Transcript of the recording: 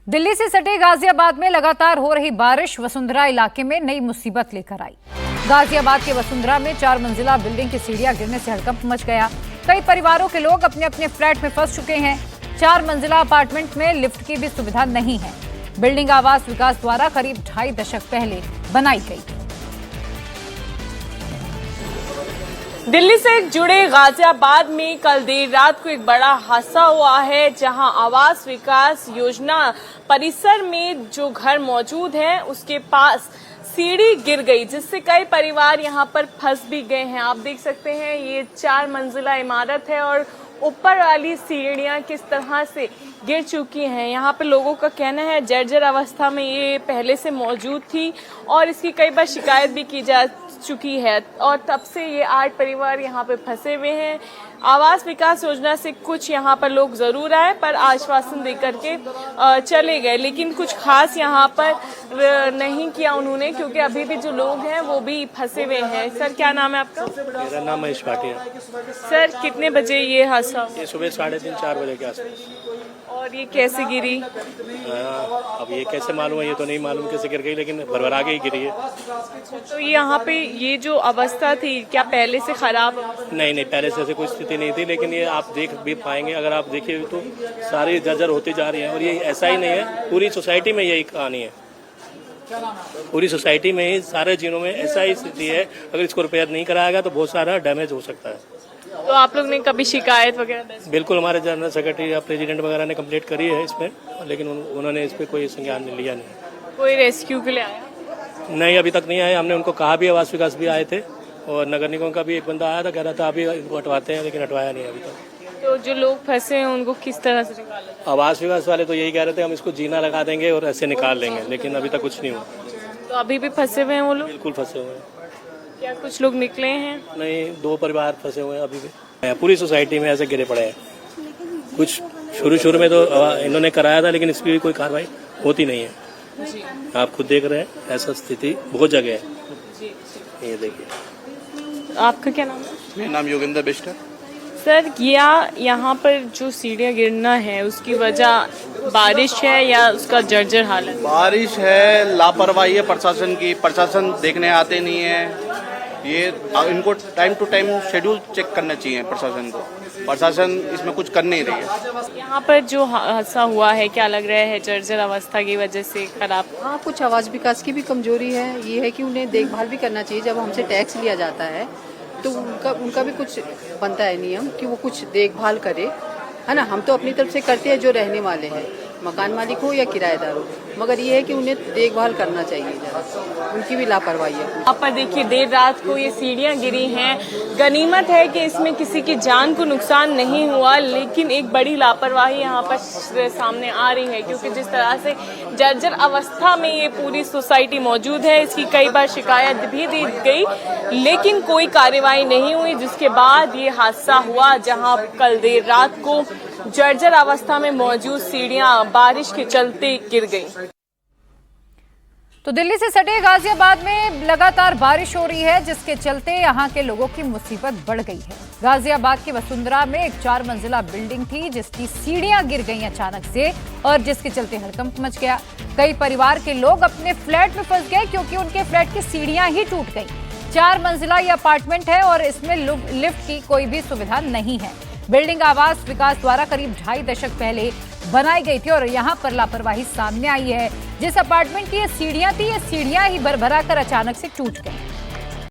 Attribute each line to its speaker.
Speaker 1: दिल्ली से सटे गाजियाबाद में लगातार हो रही बारिश वसुंधरा इलाके में नई मुसीबत लेकर आई। गाजियाबाद के वसुंधरा में 4 मंजिला बिल्डिंग की सीढ़ियां गिरने से हड़कंप मच गया। कई परिवारों के लोग अपने अपने फ्लैट में फंस चुके हैं। 4 मंजिला अपार्टमेंट में लिफ्ट की भी सुविधा नहीं है। बिल्डिंग आवास विकास द्वारा करीब 2.5 दशक पहले बनाई गई।
Speaker 2: दिल्ली से जुड़े गाजियाबाद में कल देर रात को एक बड़ा हादसा हुआ है, जहां आवास विकास योजना परिसर में जो घर मौजूद है उसके पास सीढ़ी गिर गई, जिससे कई परिवार यहां पर फंस भी गए हैं। आप देख सकते हैं ये 4 मंजिला इमारत है और ऊपर वाली सीढ़ियां किस तरह से गिर चुकी हैं। यहाँ पे लोगों का कहना है जर्जर अवस्था में ये पहले से मौजूद थी और इसकी कई बार शिकायत भी की जा चुकी है और तब से ये 8 परिवार यहाँ पे फंसे हुए हैं। आवास विकास योजना से कुछ यहाँ पर लोग जरूर आए पर आश्वासन देकर के चले गए, लेकिन कुछ खास यहाँ पर नहीं किया उन्होंने, क्योंकि अभी भी जो लोग हैं वो भी फंसे हुए हैं। सर क्या नाम है आपका?
Speaker 3: मेरा नाम महेश भाटिया।
Speaker 2: सर कितने बजे ये हादसा?
Speaker 3: ये सुबह 3:30-4 बजे के आसपास।
Speaker 2: और ये कैसे गिरी?
Speaker 3: अब ये कैसे मालूम है, ये तो नहीं मालूम कैसे गिर गई, लेकिन भरभरा के ही गिरी है।
Speaker 2: तो यहाँ पे ये जो अवस्था थी क्या पहले से खराब?
Speaker 3: नहीं, पहले से ऐसे कोई स्थिति नहीं थी, लेकिन ये आप देख भी पाएंगे अगर आप देखिए तो सारी जर्जर होती जा रही है। और ये ऐसा ही नहीं है, पूरी सोसाइटी में यही कहानी है। पूरी सोसाइटी में ही सारे जिलों में ऐसा ही स्थिति है। अगर इसको रिपेयर नहीं कराएगा तो बहुत सारा डैमेज हो सकता है।
Speaker 2: तो आप लोग ने कभी शिकायत वगैरह?
Speaker 3: बिल्कुल, हमारे जनरल सेक्रेटरी या प्रेसिडेंट वगैरह ने कंप्लेंट करी है इस पर, लेकिन उन्होंने इस पर कोई संज्ञान लिया नहीं।
Speaker 2: कोई रेस्क्यू के लिए आया?
Speaker 3: नहीं, अभी तक नहीं आए। हमने उनको कहा भी, आवास विकास भी आए थे और नगर निगम का भी एक बंदा आया था, कह रहा था अभी इनको हटवाते हैं, लेकिन हटवाया नहीं अभी तक।
Speaker 2: तो जो लोग फंसे हैं उनको किस तरह से निकाला?
Speaker 3: आवास विकास वाले तो यही कह रहे थे हम इसको जीना लगा देंगे और ऐसे निकाल लेंगे, लेकिन अभी तक कुछ नहीं हुआ।
Speaker 2: तो अभी भी फंसे हुए हैं वो लोग?
Speaker 3: बिल्कुल फंसे हुए हैं।
Speaker 2: क्या कुछ लोग निकले हैं?
Speaker 3: नहीं, 2 परिवार फंसे हुए हैं अभी भी। पूरी सोसाइटी में ऐसे गिरे पड़े हैं। कुछ शुरू में तो इन्होंने कराया था, लेकिन इसकी भी कोई कार्रवाई होती नहीं है।
Speaker 2: जी।
Speaker 3: आप खुद देख रहे हैं, ऐसा स्थिति बहुत जगह है। ये देखिए।
Speaker 2: आपका क्या नाम है?
Speaker 4: मेरा नाम योगेंद्र बिष्ट है।
Speaker 2: सर यहाँ पर जो सीढ़ियाँ गिरना है उसकी वजह बारिश है या उसका जर्जर हालत?
Speaker 4: बारिश है, लापरवाही है प्रशासन की। प्रशासन देखने आते नहीं है। ये इनको time to time schedule check करना चाहिए प्रशासन को। प्रशासन इसमें कुछ कर नहीं रही है।
Speaker 2: यहाँ पर जो हादसा हुआ है क्या लग रहा है जर्जर अवस्था की वजह से खराब?
Speaker 5: हाँ, कुछ आवास विकास की भी कमजोरी है। ये है कि उन्हें देखभाल भी करना चाहिए। जब हमसे टैक्स लिया जाता है तो उनका भी कुछ बनता है नियम कि वो कुछ देखभाल करे, है ना। हम तो अपनी तरफ से करते हैं जो रहने वाले हैं, मकान मालिक हो या किराएदार हो, मगर ये है कि उन्हें देखभाल करना चाहिए। जरा उनकी भी लापरवाही है।
Speaker 2: यहाँ पर देखिए देर रात को ये सीढ़ियाँ गिरी हैं। गनीमत है कि इसमें किसी की जान को नुकसान नहीं हुआ, लेकिन एक बड़ी लापरवाही यहाँ पर सामने आ रही है, क्योंकि जिस तरह से जर्जर अवस्था में ये पूरी सोसाइटी मौजूद है, इसकी कई बार शिकायत भी दी गई, लेकिन कोई कार्रवाई नहीं हुई, जिसके बाद ये हादसा हुआ, जहाँ कल देर रात को जर्जर अवस्था में मौजूद सीढ़ियां बारिश के चलते गिर गईं।
Speaker 1: तो दिल्ली से सटे गाजियाबाद में लगातार बारिश हो रही है, जिसके चलते यहां के लोगों की मुसीबत बढ़ गई है। गाजियाबाद की वसुंधरा में एक 4 मंजिला बिल्डिंग थी, जिसकी सीढ़ियां गिर गईं अचानक से और जिसके चलते हड़कंप मच गया। कई परिवार के लोग अपने फ्लैट में फंस गए, क्योंकि उनके फ्लैट की सीढ़ियां ही टूट गई। 4 मंजिला ये अपार्टमेंट है और इसमें लिफ्ट की कोई भी सुविधा नहीं है। बिल्डिंग आवास विकास द्वारा करीब 2.5 दशक पहले बनाई गई थी और यहाँ पर लापरवाही सामने आई है। जिस अपार्टमेंट की ये सीढ़ियां थी, ये सीढ़ियां ही भरभरा कर अचानक से टूट गई।